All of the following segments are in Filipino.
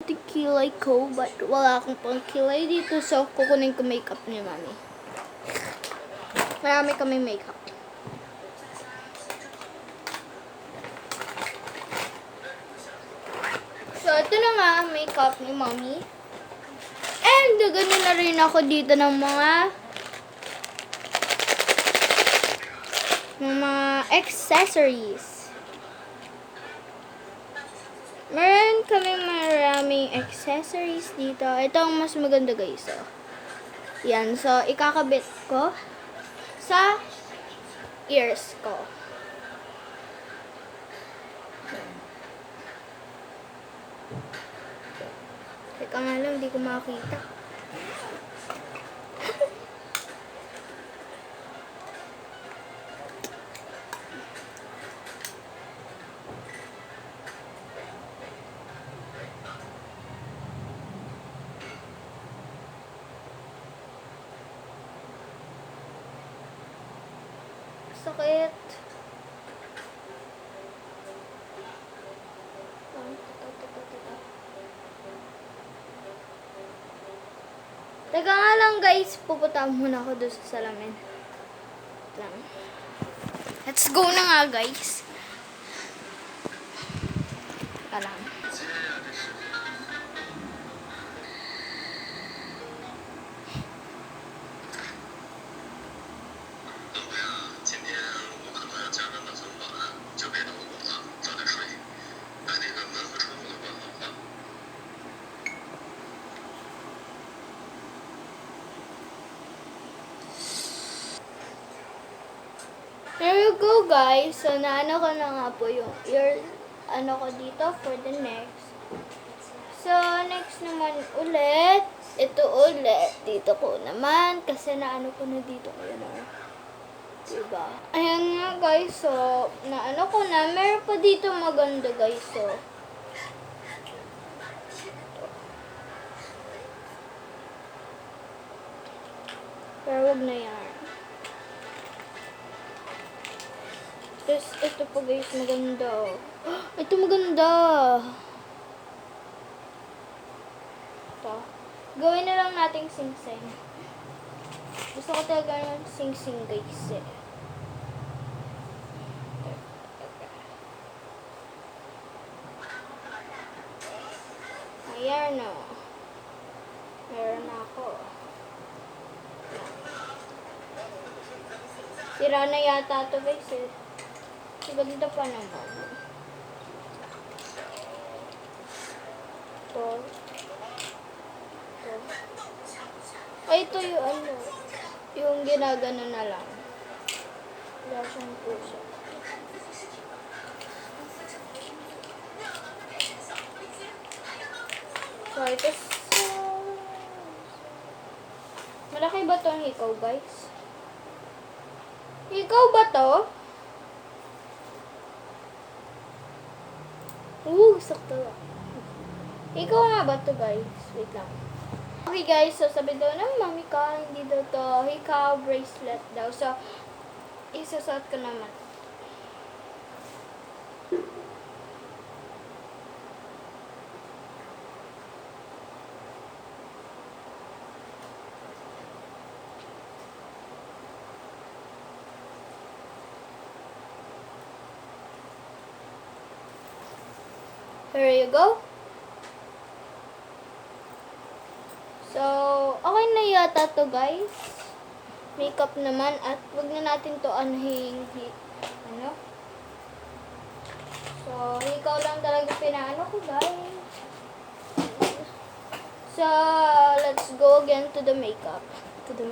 kilay ko, but wala akong pang kilay dito, so kukunin ko makeup ni Mami. Marami kami makeup. So, ito na nga ang makeup ni Mami. And, gano'n na rin ako dito ng mga accessories. Meron kami maraming accessories dito. Ito ang mas maganda, guys. So, yan. So, ikakabit ko sa ears ko. Teka nga lang, hindi ko makakita. Sakit. Teka nga lang, guys. Pupunta muna ako doon sa salamin. Lang. Let's go na nga, guys. Teka lang. There you go, guys. So, naano ko na nga po yung ear, ano ko dito for the next. So, next naman ulit. Ito ulit. Dito ko naman. Kasi naano ko na dito. Ayan o. Diba? Ayan nga, guys. So, naano ko na. Meron pa dito maganda, guys. So, pero wag na yan. Tapos, ito po, guys, maganda. Ito maganda. Ito. Gawin na lang nating sing-sing. Gusto ko talaga ng sing-sing, guys. Ayan, o. Meron na ako. Sira na yata ito, guys, eh. Ganda pa naman. Ito. Ito. Ay, ito yung ano. Yung ginagano na lang. Wala siyang puso. So, ito. Malaki ba itong hikaw, guys? Hikaw ba to? Sakto lang. Ikaw nga ba to, guys? Wait lang. Okay, guys. So, sabi daw ng mami ko, hindi daw to hikaw bracelet daw. So, isusot ko naman. Here you go. So, okay na yata to, guys. Makeup naman. At wag na natin to anuhin. Ano? So, ikaw lang talaga pinaano ko, guys. So, let's go again to the makeup. Ito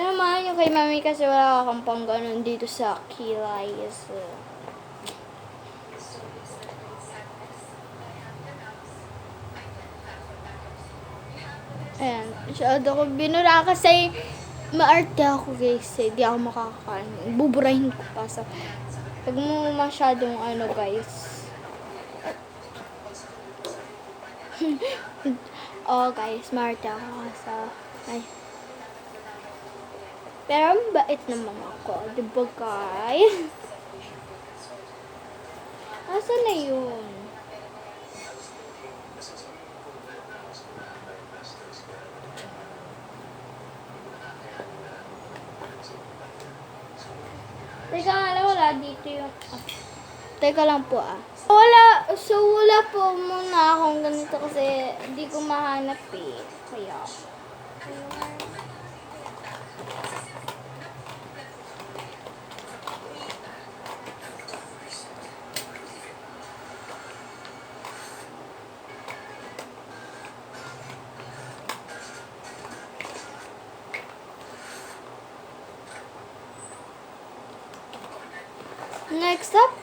naman yung kay mami kasi wala akong pang ganun dito sa kilay. So, ayan, masyado ko binura kasi maarte ako, guys. Hindi ako makakaano. Buburahin ko pa. So, pag mo masyadong ano, guys. Oh, guys, maarte ako. So, ay. Pero bait naman ako. Diba, guys? Asa na yun? Teka nga lang, wala dito yung... Teka lang po ah. Wala po muna akong ganito kasi hindi ko mahanap eh. Kaya... Next up,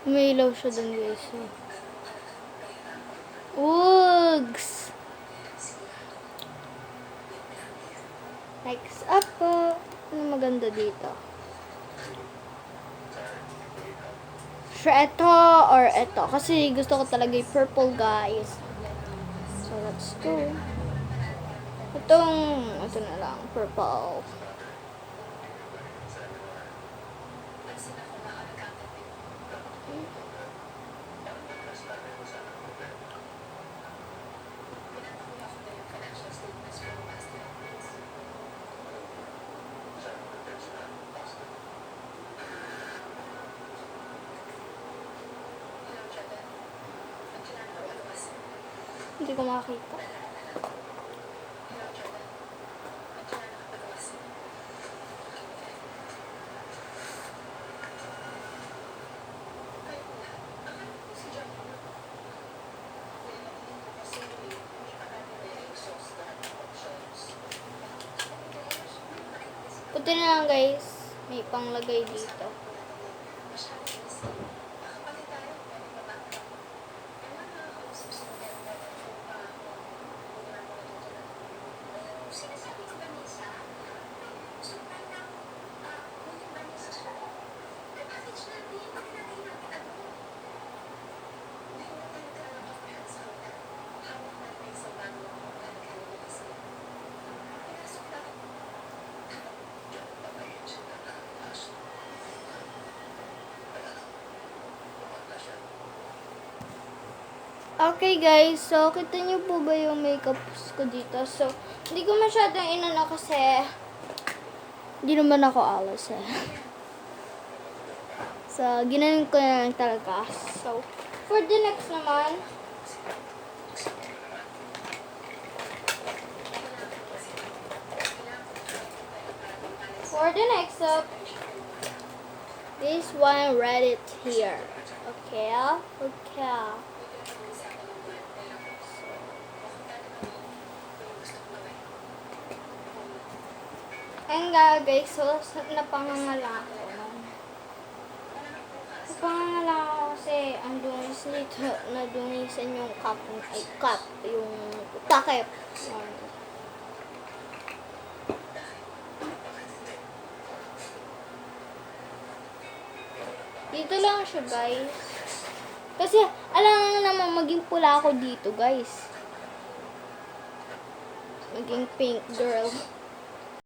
may ilaw siya dun guys. Woogs! Next up po, ano maganda dito? Ito or ito. Kasi gusto ko talaga yung purple guys. So let's go. Ito na lang, purple. Hindi ko makakita. Puti na lang guys. May panglagay dito. Okay guys, so kita niyo po ba yung makeup ko dito? So, hindi ko masyadong inano kasi hindi naman ako alas eh. So, ginanon ko na lang talaga. So, for the next naman, this one read it here. Okay, okay. Ayun nga guys, so napangangala ako. Napangangala ako kasi ang dungis nito, nadungisan yung cup, yung takip. Dito lang siya guys. Kasi alam naman maging pula ako dito guys. Maging pink girl.